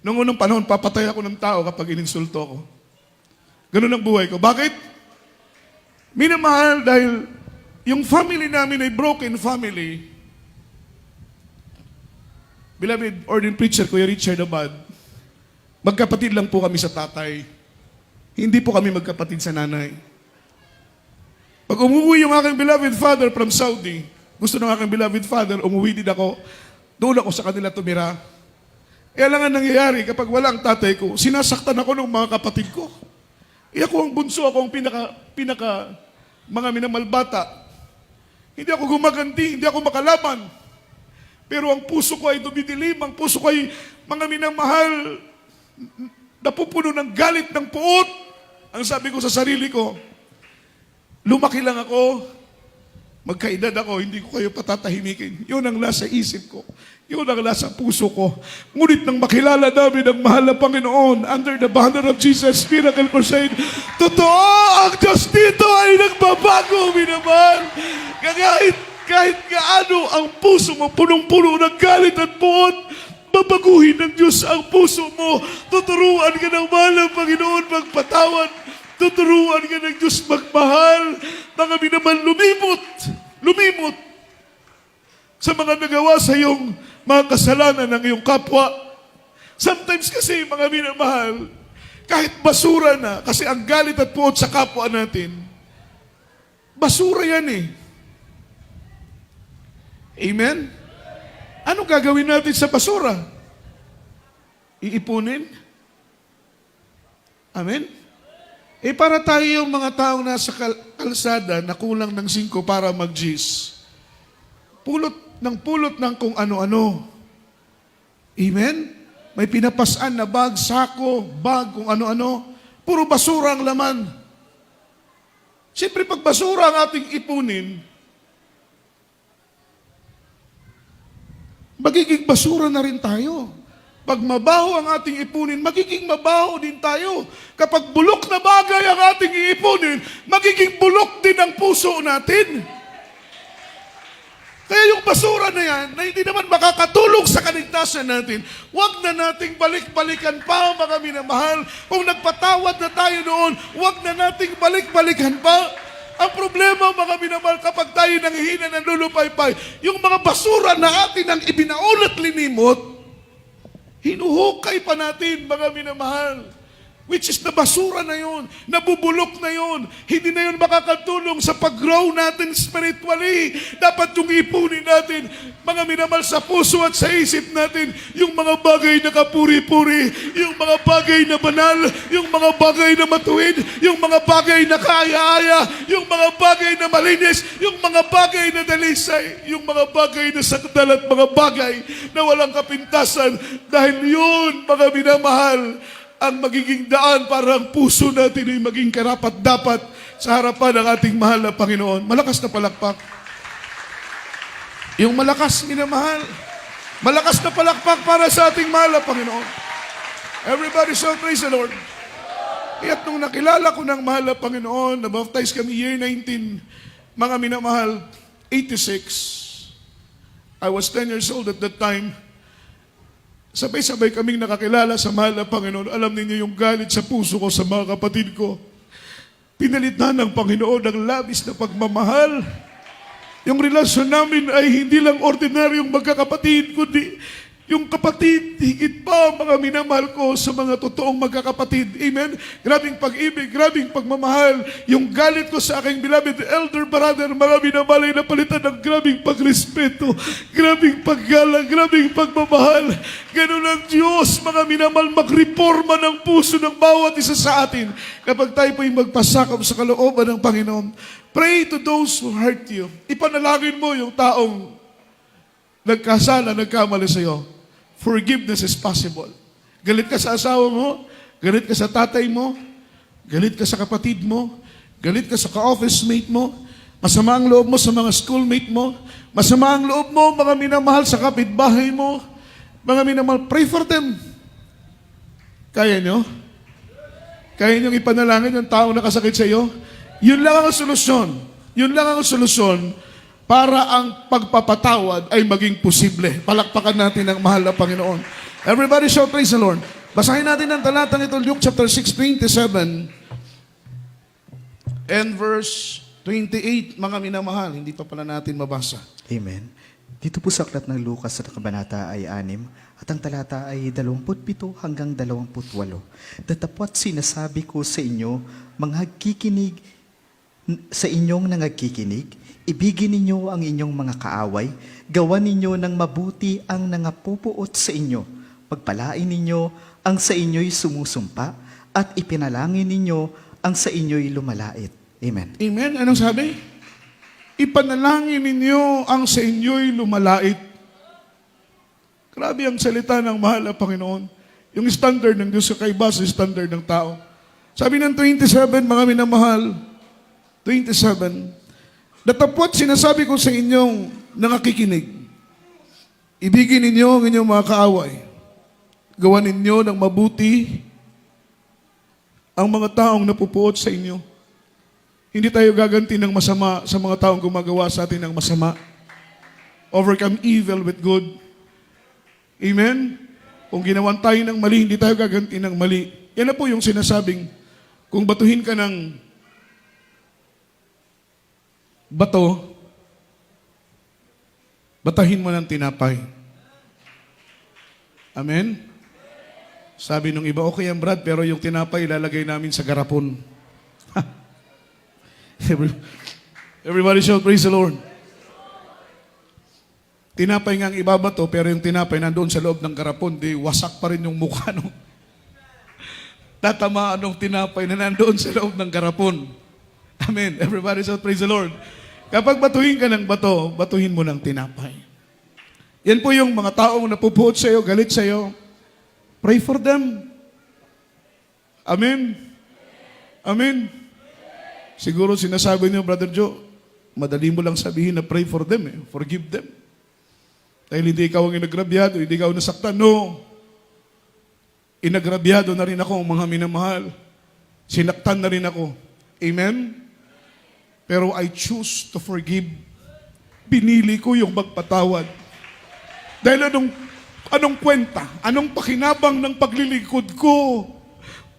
Noong unang panahon, papatay ako ng tao kapag ininsulto ako. Ganun ang buhay ko. Bakit? Minamahal, dahil yung family namin ay broken family. Beloved ordained preacher, Kuya Richard Abad, Magkapatid lang po kami sa tatay. Hindi po kami magkapatid sa nanay. Pag umuwi yung aking beloved father from Saudi, gusto ng aking beloved father, umuwi din ako, doon ako sa kanila tumira. Kaya lang ang nangyayari, kapag wala ang tatay ko, sinasaktan ako ng mga kapatid ko. Ako ang bunso, ako ang pinaka mga minamalbata. Hindi ako gumaganti, hindi ako makalaban. Pero ang puso ko ay dumidilim, ang puso ko ay mga minamahal, napupuno ng galit ng puot. Ang sabi ko sa sarili ko, lumaki lang ako, magkaedad ako, hindi ko kayo patatahimikin. Yun ang nasa isip ko. Yun ang nasa puso ko. Ngunit nang makilala namin ang mahal na Panginoon under the banner of Jesus Miracle Crusade, totoo, ang Diyos dito ay nagbabago, minamahal. Kahit gaano ang puso mo punong-puno ng galit at puot, babaguhin ng Diyos ang puso mo. Tuturuan ka ng mahal ng Panginoon magpatawad. Tuturuan ka ng Diyos magmahal. Mga minamahal, lumimot sa mga nagawa sa iyong mga kasalanan ng iyong kapwa. Sometimes kasi, mga minamahal, kahit basura na, kasi ang galit at puot sa kapwa natin, basura yan eh. Amen? Anong gagawin natin sa basura? Iipunin? Amen? Para tayo yung mga taong nasa kalsada na kulang ng 5 para mag-G's. Pulot ng kung ano-ano. Amen? May pinapasan na bag, sako, bag, kung ano-ano. Puro basura ang laman. Siyempre, pag basura ang ating ipunin, magiging basura na rin tayo. Pag mabaho ang ating ipunin, magiging mabaho din tayo. Kapag bulok na bagay ang ating iipunin, magiging bulok din ang puso natin. Kaya yung basura na yan, na hindi naman makakatulong sa kaligtasan natin, huwag na nating balik-balikan pa, mga minamahal. Kung nagpatawad na tayo noon, huwag na nating balik-balikan pa. Ang problema, mga minamahal, kapag tayo nanghihina ng lulupaypay, yung mga basura na atin ang ibinaon at linimot, hinuhukay pa natin, mga minamahal. Which is na basura na yun, nabubulok na yun, hindi na yun makakatulong sa pag-grow natin spiritually. Dapat yung ipunin natin, mga minamahal, sa puso at sa isip natin, yung mga bagay na kapuri-puri, yung mga bagay na banal, yung mga bagay na matuwid, yung mga bagay na kaaya-aya, yung mga bagay na malinis, yung mga bagay na dalisay, yung mga bagay na sakdal at mga bagay na walang kapintasan. Dahil yun, mga minamahal, ang magiging daan para ang puso natin ay maging karapat-dapat sa harapan ng ating mahal na Panginoon. Malakas na palakpak. Yung malakas, minamahal. Malakas na palakpak para sa ating mahal na Panginoon. Everybody shout, praise the Lord. At nung nakilala ko ng mahal na Panginoon, nabaptize kami year 19, mga minamahal, 86. I was 10 years old at that time. Sabay-sabay kaming nakakilala sa mahal na Panginoon. Alam ninyo yung galit sa puso ko sa mga kapatid ko. Pinalitan ng Panginoon ang labis na pagmamahal. Yung relasyon namin ay hindi lang ordinaryong magkakapatid, kundi yung kapatid, higit pa mga minamahal ko sa mga totoong magkakapatid. Amen? Grabing pag-ibig, grabing pagmamahal. Yung galit ko sa aking beloved elder brother, mga minamahal ay napalitan ng grabing pagrespeto, grabing paggalang, grabing pagmamahal. Ganun ang Diyos, mga minamahal, magreforma ng puso ng bawat isa sa atin kapag tayo po'y magpasakop sa kalooban ng Panginoon. Pray to those who hurt you. Ipanalangin mo yung taong nagkasala, nagkamali sa iyo. Forgiveness is possible. Galit ka sa asawa mo, galit ka sa tatay mo, galit ka sa kapatid mo, galit ka sa ka-office mate mo, masama ang loob mo sa mga schoolmate mo, masama ang loob mo, mga minamahal, sa kapitbahay mo, mga minamahal, pray for them. Kaya nyo? Kaya nyo ipanalangin yung taong nakasakit sa iyo? Yun lang ang solusyon. Yun lang ang solusyon para ang pagpapatawad ay maging posible. Palakpakan natin ang mahal na Panginoon. Everybody shout, praise the Lord. Basahin natin ang talatang ito, Luke chapter 6:27 and verse 28, mga minamahal. Hindi pa pala natin mabasa. Amen. Dito po sa aklat ng Lucas sa kabanata ay 6 at ang talata ay 27 hanggang 28. Datapwat sinasabi ko sa inyo, sa inyong nangagkikinig, ibigin ninyo ang inyong mga kaaway, gawan ninyo ng mabuti ang nangapupuot sa inyo, pagpalain ninyo ang sa inyo'y sumusumpa, at ipinalangin ninyo ang sa inyo'y lumalait. Amen. Amen. Anong sabi? Ipanalangin ninyo ang sa inyo'y lumalait. Grabe ang salita ng mahal na Panginoon. Yung standard ng Diyos kakaiba sa standard ng tao. Sabi ng 27, mga minamahal, 27, datapwat sinasabi ko sa inyong nangakikinig, ibigin ninyo ang inyong mga kaaway. Gawan ninyo ng mabuti ang mga taong napupuot sa inyo. Hindi tayo gaganti ng masama sa mga taong gumagawa sa atin ng masama. Overcome evil with good. Amen? Kung ginawan tayo ng mali, hindi tayo gaganti ng mali. Yan na po yung sinasabing, kung batuhin ka ng bato, batahin mo ng tinapay. Amen? Sabi nung iba, okay yan Brad, pero yung tinapay ilalagay namin sa garapon. Everybody shout, praise the Lord. Tinapay nga ang ibabato, pero yung tinapay nandoon sa loob ng garapon, di wasak pa rin yung mukha nung tatamaan ng tinapay na nandoon sa loob ng garapon. Amen. Everybody shout, praise the Lord. Kapag batuhin ka ng bato, batuhin mo ng tinapay. Yan po yung mga taong napupuot sa iyo, galit sa iyo. Pray for them. Amen. Amen. Siguro sinasabi niyo, Brother Joe, madali mo lang sabihin na pray for them, forgive them. Dahil hindi ikaw ang inagrabyado, hindi ikaw nasaktan. No. Inagrabyado na rin ako, mga minamahal. Sinaktan na rin ako. Amen? Pero I choose to forgive. Pinili ko yung magpatawad. Dahil anong kwenta? Anong pakinabang ng paglilingkod ko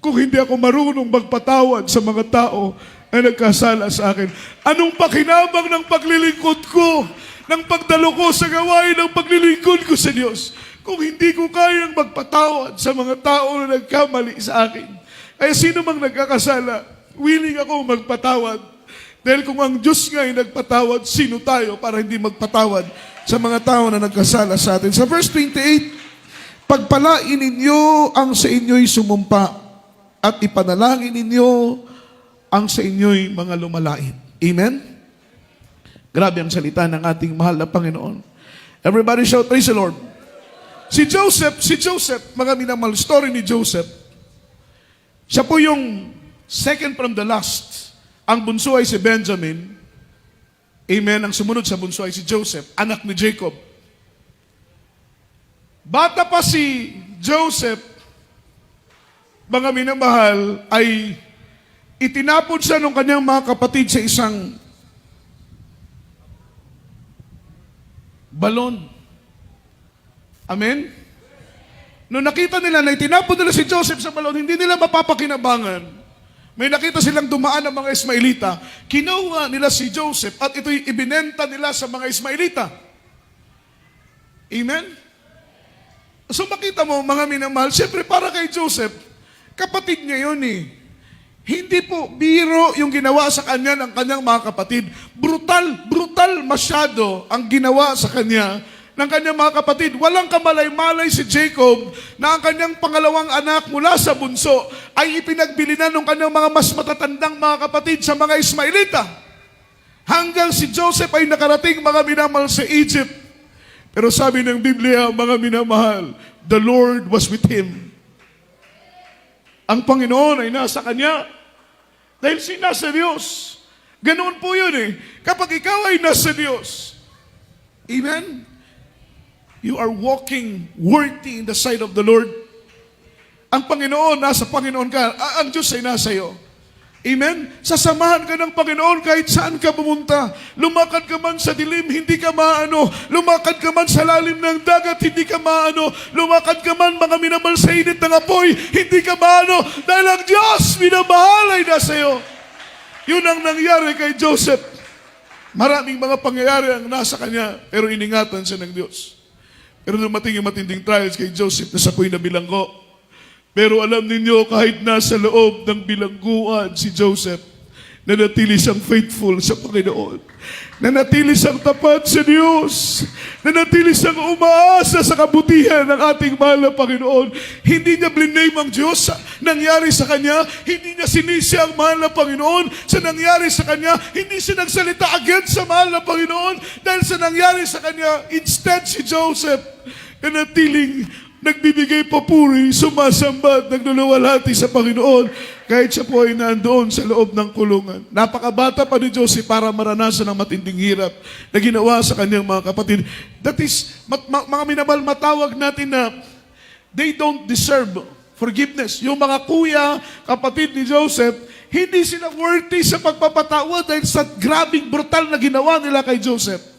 kung hindi ako marunong magpatawad sa mga tao na nagkasala sa akin? Anong pakinabang ng paglilingkod ko, ng pagdalo ko sa gawain ng paglilingkod ko sa Diyos, kung hindi ko kayang magpatawad sa mga tao na nagkamali sa akin? Kaya sino mang nagkakasala, willing ako magpatawad. Dahil kung ang Diyos nga ay nagpatawad, sino tayo para hindi magpatawad sa mga tao na nagkasala sa atin? Sa verse 28, pagpalain ninyo ang sa inyo'y sumumpa at ipanalangin ninyo ang sa inyo'y mga lumalait. Amen? Grabe ang salita ng ating mahal na Panginoon. Everybody shout, praise the Lord. Si Joseph, mga minamahal, story ni Joseph, siya po yung second from the last. Ang bunso ay si Benjamin. Amen. Ang sumunod sa bunso ay si Joseph, anak ni Jacob. Bata pa si Joseph, mga minamahal, ay itinapon siya ng kanyang mga kapatid sa isang balon. Amen? Noong nakita nila na itinapon nila si Joseph sa balon, hindi nila mapapakinabangan. May nakita silang dumaan ng mga Ismailita. Kinuha nila si Joseph at ito'y ibinenta nila sa mga Ismailita. Amen? So makita mo, mga minamahal, siyempre para kay Joseph, kapatid niya yun eh. Hindi po biro yung ginawa sa kanya ng kanyang mga kapatid. Brutal masyado ang ginawa sa kanya ng kanyang mga kapatid. Walang kamalay-malay si Jacob na ang kanyang pangalawang anak mula sa bunso ay ipinagbili na ng kanyang mga mas matatandang mga kapatid sa mga Ismailita. Hanggang si Joseph ay nakarating, mga minamahal, sa Egypt. Pero sabi ng Biblia, mga minamahal, the Lord was with him. Ang Panginoon ay nasa kanya. Dahil siya nasa Diyos. Ganoon po yun eh. Kapag ikaw ay nasa Diyos, amen? You are walking worthy in the sight of the Lord. Ang Panginoon, nasa Panginoon ka. Ang Diyos ay nasa iyo. Amen? Sasamahan ka ng Panginoon kahit saan ka pumunta. Lumakad ka man sa dilim, hindi ka maano. Lumakad ka man sa lalim ng dagat, hindi ka maano. Lumakad ka man, mga minamahal, sa init ng apoy, hindi ka maano. Dahil ang Diyos, minamahal, ay nasa iyo. Yun ang nangyari kay Joseph. Maraming mga pangyayari ang nasa kanya, pero iningatan siya ng Diyos. Pero dumating yung matinding trials kay Joseph na sa po'y nabilanggo. Pero alam ninyo, kahit nasa loob ng bilangguan si Joseph, nanatili siyang faithful sa Panginoon. Nanatili siyang tapat sa Diyos. Nanatili siyang umaasa sa kabutihan ng ating mahal na Panginoon. Hindi niya bliname ang Diyos sa nangyari sa kanya. Hindi niya sinisi ang mahal na Panginoon sa nangyari sa kanya. Hindi siya nagsalita against sa mahal na Panginoon dahil sa nangyari sa kanya. Instead, si Joseph, nanatiling nagbibigay papuri, sumasamba at nagluluwalhati sa Panginoon kahit siya po ay nandoon sa loob ng kulungan. Napakabata pa ni Joseph para maranasan ang matinding hirap na ginawa sa kanyang mga kapatid. That is, mga minamahal, matawag natin na they don't deserve forgiveness. Yung mga kuya, kapatid ni Joseph, hindi sila worthy sa pagpapatawad dahil sa grabing brutal na ginawa nila kay Joseph.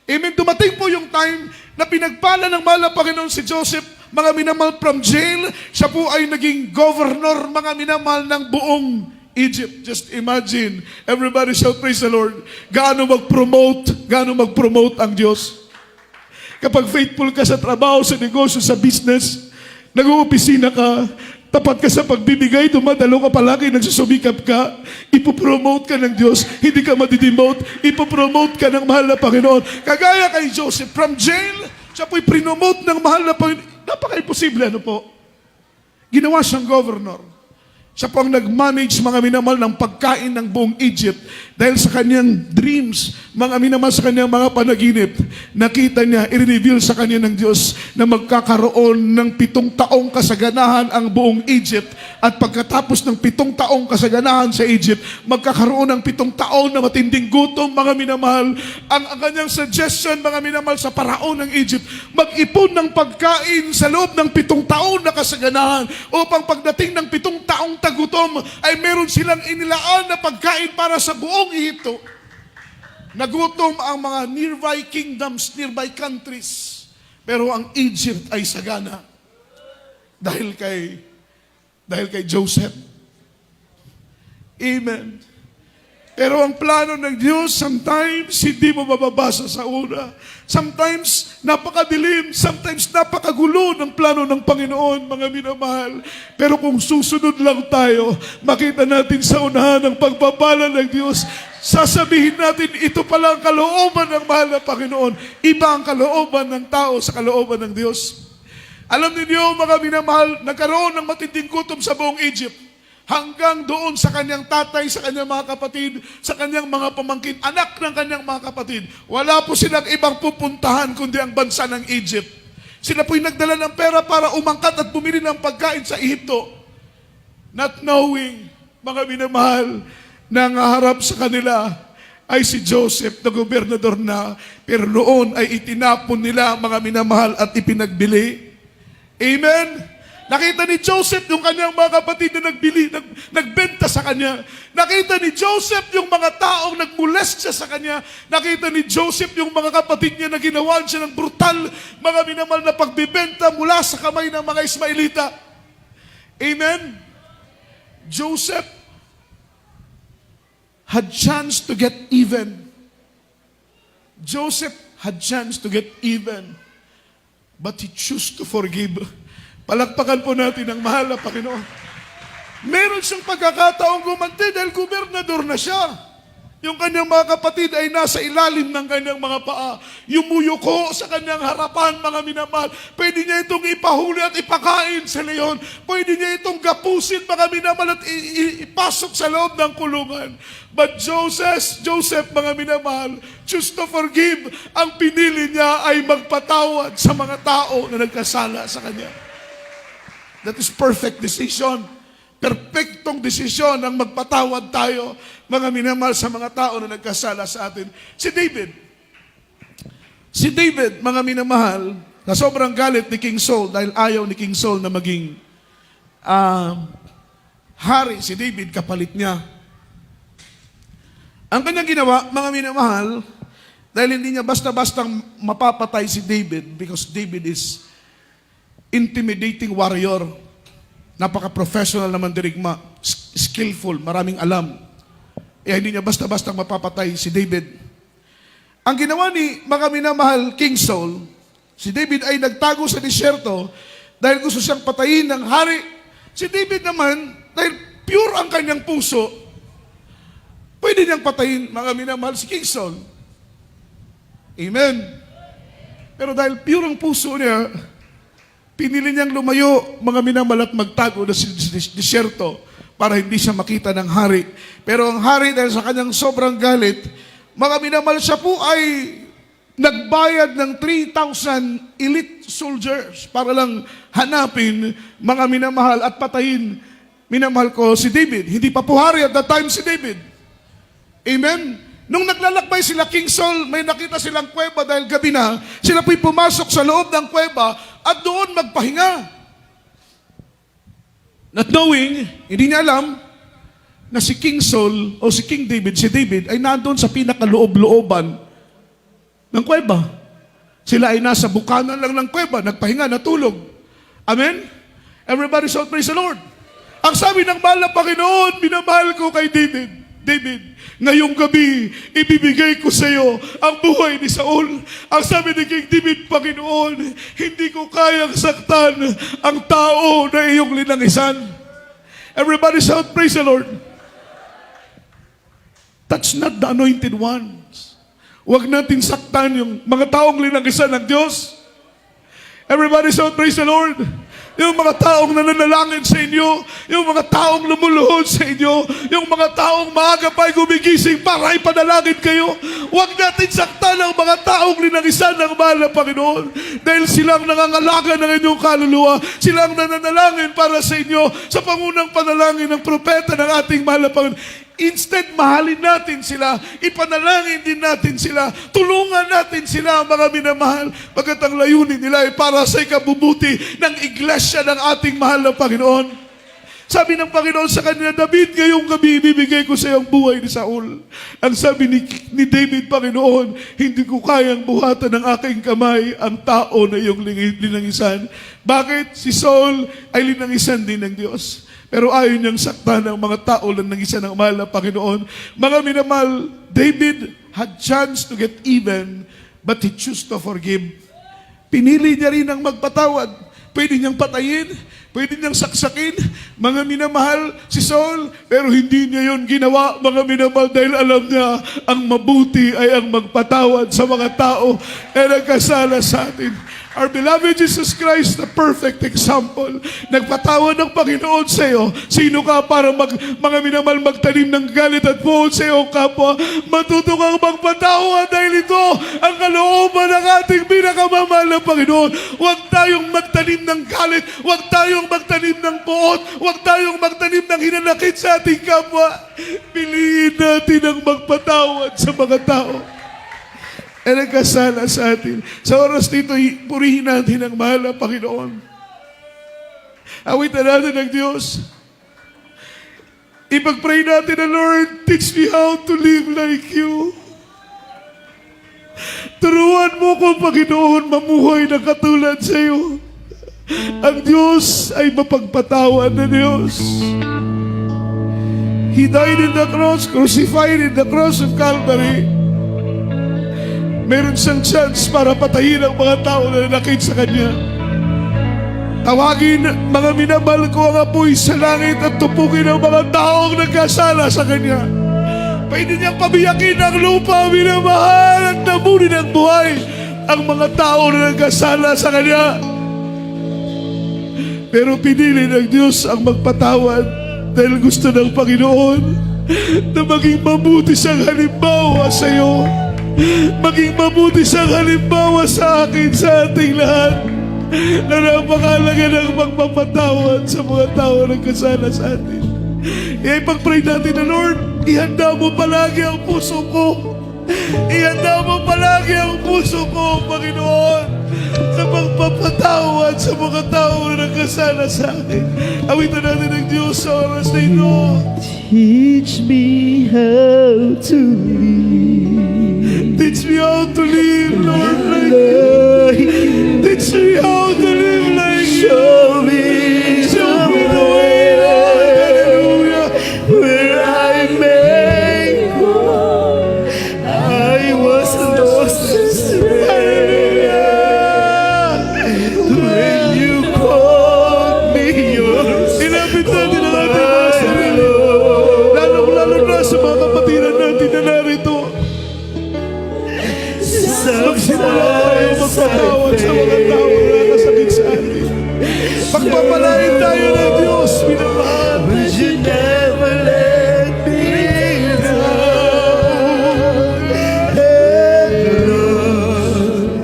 Amen. Dumating po yung time na pinagpala ng mahal na Panginoon si Joseph, mga minamahal, from jail, siya po ay naging governor, mga minamahal, ng buong Egypt. Just imagine, everybody shall praise the Lord. Gaano mag-promote ang Diyos. Kapag faithful ka sa trabaho, sa negosyo, sa business, nag-uopisina ka, tapat ka sa pagbibigay, dumadalo ka palagi, nagsusumikap ka, ipopromote ka ng Diyos, hindi ka madidemote, ipopromote ka ng mahal na Panginoon. Kagaya kay Joseph, from jail, siya po'y prinomote ng mahal na Panginoon. Napaka-imposible, ano po? Ginawa siyang governor. Siya po ang nag-manage, mga minamahal, ng pagkain ng buong Egypt. Dahil sa kanyang dreams, mga minamahal, sa kanyang mga panaginip, nakita niya, i-reveal sa kanya ng Diyos na magkakaroon ng 7 taong kasaganahan ang buong Egypt. At pagkatapos ng 7 taong kasaganahan sa Egypt, magkakaroon ng 7 taon na matinding gutom, mga minamahal. Ang kanyang suggestion, mga minamahal, sa paraon ng Egypt, mag-ipon ng pagkain sa loob ng 7 taon na kasaganahan upang pagdating ng 7 taong tagutom ay meron silang inilaan na pagkain para sa buong Ehipto. Nagutom ang mga nearby kingdoms, nearby countries. Pero ang Egypt ay sagana dahil kay Joseph. Amen. Pero ang plano ng Diyos, sometimes hindi mo mababasa sa una. Sometimes napakadilim, sometimes napakagulo ng plano ng Panginoon, mga minamahal. Pero kung susunod lang tayo, makita natin sa unahan ng pagpapala ng Diyos, sasabihin natin, ito pala ang kalooban ng mahal na Panginoon. Iba ang kalooban ng tao sa kalooban ng Diyos. Alam niyo, mga minamahal, nagkaroon ng matinding gutom sa buong Egypt. Hanggang doon sa kanyang tatay, sa kanyang mga kapatid, sa kanyang mga pamangkin, anak ng kanyang mga kapatid. Wala po silang ibang pupuntahan kundi ang bansa ng Egypt. Sila po'y nagdala ng pera para umangkat at bumili ng pagkain sa Ehipto. Not knowing, mga minamahal, na ang harap sa kanila ay si Joseph na gobernador na, pero noon ay itinapon nila, mga minamahal, at ipinagbili. Amen? Nakita ni Joseph yung kanyang mga kapatid na nagbenta sa kanya. Nakita ni Joseph yung mga taong nagmolest siya sa kanya. Nakita ni Joseph yung mga kapatid niya na ginawan siya ng brutal, mga minamahal, na pagbibenta mula sa kamay ng mga Ismailita. Amen? Joseph had chance to get even. Joseph had chance to get even. But he chose to forgive. Palakpakan po natin ang mahal na Panginoon. Meron siyang pagkakataong gumanti dahil gobernador na siya. Yung kanyang mga kapatid ay nasa ilalim ng kanyang mga paa. Yumuyuko sa kanyang harapan, mga minamahal. Pwede niya itong ipahuli at ipakain sa leon. Pwede niya itong gapusin, mga minamahal, at ipasok sa loob ng kulungan. But Joseph, mga minamahal, choose to forgive. Ang pinili niya ay magpatawad sa mga tao na nagkasala sa kanya. That is perfect decision. Perpektong desisyon ang magpatawad tayo, mga minamahal, sa mga tao na nagkasala sa atin. Si David, mga minamahal, na sobrang galit ni King Saul dahil ayaw ni King Saul na maging hari. Si David, kapalit niya. Ang kanyang ginawa, mga minamahal, dahil hindi niya basta-bastang mapapatay si David because David is intimidating warrior. Napaka-professional naman dirigma. Skillful, maraming alam. Hindi niya basta-bastang mapapatay si David. Ang ginawa ni mga minamahal King Saul, si David ay nagtago sa disyerto dahil gusto siyang patayin ng hari. Si David naman, dahil pure ang kanyang puso, pwede niyang patayin mga minamahal si King Saul. Amen. Pero dahil pure ang puso niya, pinili niyang lumayo mga minamahal at magtago na sa disyerto para hindi siya makita ng hari. Pero ang hari dahil sa kanyang sobrang galit, mga minamahal, siya po ay nagbayad ng 3,000 elite soldiers para lang hanapin mga minamahal at patayin minamahal ko si David. Hindi pa po hari at that time si David. Amen? Nung naglalakbay sila King Saul, may nakita silang kuweba dahil gabi na. Sila po'y pumasok sa loob ng kuweba at doon magpahinga. Not knowing, hindi niya alam na si King Saul o si King David, si David ay nandoon sa pinakaloob-looban ng kuweba. Sila ay nasa bukanan lang ng kuweba, nagpahinga, natulog. Amen? Everybody shout, praise the Lord. Ang sabi ng mahal na Panginoon, minamahal ko kay David, David, ngayong gabi, ibibigay ko sa iyo ang buhay ni Saul. Ang sabi ni King David, Panginoon, hindi ko kayang saktan ang tao na iyong linangisan. Everybody shout, praise the Lord. That's not the anointed ones. Huwag natin saktan yung mga taong linangisan ng Diyos. Everybody shout, praise the Lord. Yung mga taong nananalangin sa inyo, yung mga taong lumuluhod sa inyo, yung mga taong maaga pa'y gumigising para ipanalangin kayo. Huwag natin saktan ang mga taong linangisan ng mahal na Panginoon dahil silang nangangalaga ng inyong kaluluwa. Silang nananalangin para sa inyo sa pangunang panalangin ng propeta ng ating mahal na Panginoon. Instead, mahalin natin sila, ipanalangin din natin sila, tulungan natin sila, mga minamahal, pagkat ang layunin nila ay para sa ikabubuti ng iglesia ng ating mahal na Panginoon. Sabi ng Panginoon sa kanila, David, ngayong gabi, ibibigay ko sa iyo ang buhay ni Saul. Ang sabi ni David, Panginoon, hindi ko kayang buhatan ng aking kamay ang tao na iyong linangisan. Bakit? Si Saul ay linangisan din ng Diyos. Pero ayaw niyang saktan ng mga tao lang ng isa ng mahal na Panginoon. Mga minamahal, David had chance to get even, but he chose to forgive. Pinili niya rin ang magpatawad. Pwede niyang patayin, pwede niyang saksakin, mga minamahal si Saul, pero hindi niya yon ginawa, mga minamahal, dahil alam niya ang mabuti ay ang magpatawad sa mga tao na nagkasala sa atin. Our beloved Jesus Christ, the perfect example. Nagpatawad ng Panginoon sa iyo. Sino ka para mga minamahal magtanim ng galit at puot sa iyo, kapwa? Matuto kang magpatawad dahil ito ang kalooban ng ating pinakamamahal na Panginoon. Huwag tayong magtanim ng galit. Huwag tayong magtanim ng puot. Huwag tayong magtanim ng hinanakit sa ating kapwa. Piliin natin ang magpatawad sa mga tao ay nagkasala sa atin. Sa oras dito, purihin natin ang mahal na Panginoon. Awitan natin ang Diyos. Ipag-pray natin na, Lord, teach me how to live like you. Turuan mo ko, Panginoon, mamuhay na katulad sa iyo. Ang Diyos ay mapagpatawad na Diyos. He died in the cross, crucified in the cross of Calvary. Meron siyang chance para patayin ang mga tao na nanakit sa Kanya. Tawagin, mga minamahal ko, ang apoy sa langit at tupukin ang mga taong nagkasala sa Kanya. Pwede niyang pabiyakin ang lupa, minamahal, at nabunin ang buhay ang mga tao na nagkasala sa Kanya. Pero pinili ng Diyos ang magpatawad dahil gusto ng Panginoon na maging mabuti siyang halimbawa sa iyo. Maging mabuti siyang halimbawa sa akin, sa ating lahat, na napakalaga ng magpapatawad sa mga tao na kasala sa atin. Ipag-pray natin na, Lord, ihanda mo palagi ang puso ko. Ihanda mo palagi ang puso ko, Panginoon, sa magpapatawad sa mga tao na nakasala sa akin. Awitan natin ang Diyos sa oras na ito. Teach me how to live. Teach me how to live, Lord, like you. Teach me how to live like you. Show me the way, Lord. Hallelujah. where I may go. I was lost. kapatiran natin na narito. Magsimula tayo magpatawad sa mga tao na nakasakit sa atin. Pagpapalain tayo ng Diyos, minamahal. Would you never let me down? And Lord,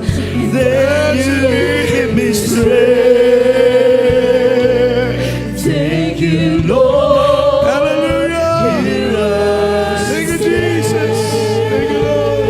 then you give me strength. Thank you, Lord. Hallelujah. Thank you, Jesus. Thank you, Lord.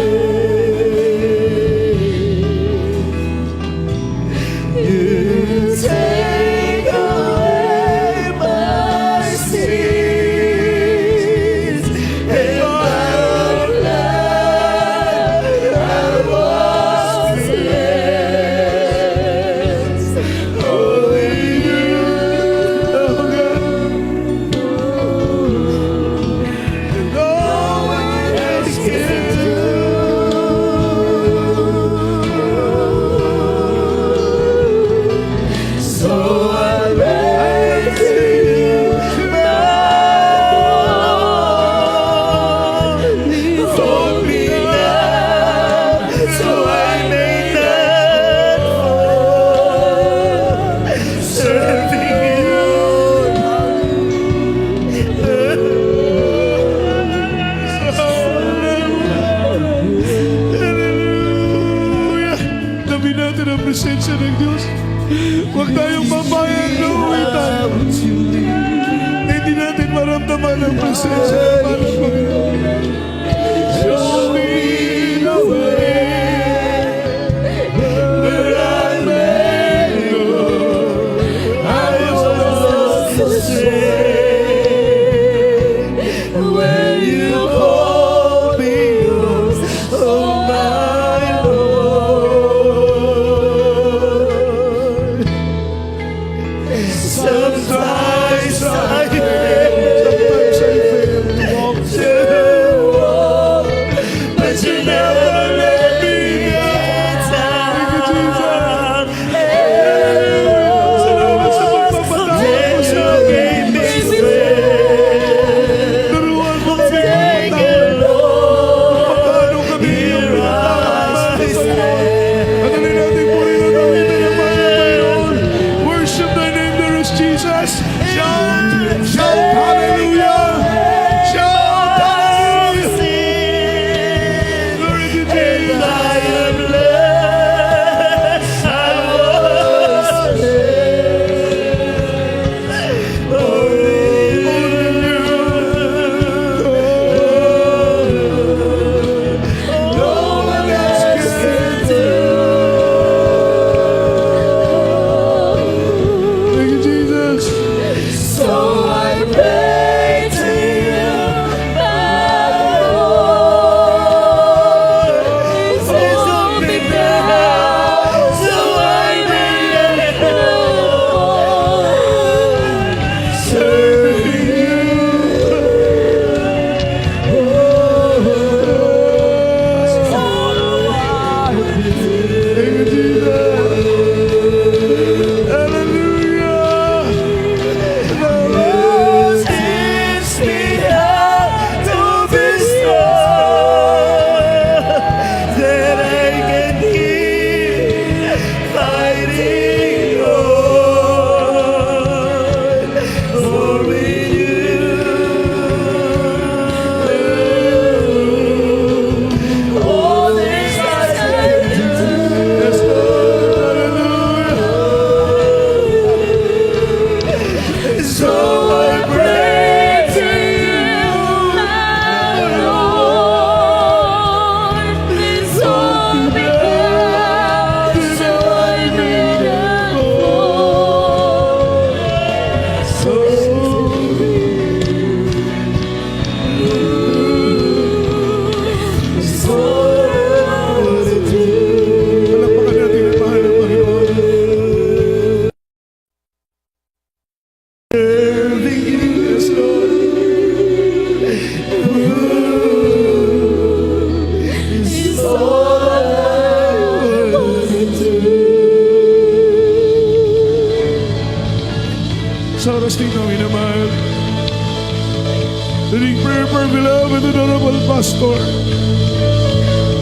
pastor.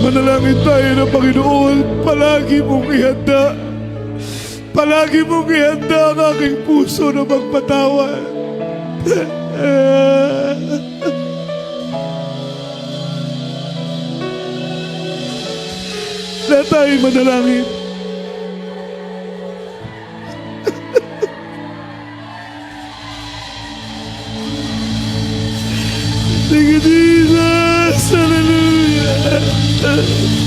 Manalangin tayo na Panginoon, palagi mong ihanda. Palagi mong ihanda ang aking puso na magpatawad. Na tayo manalangin. Thank you, Jesus. Hallelujah.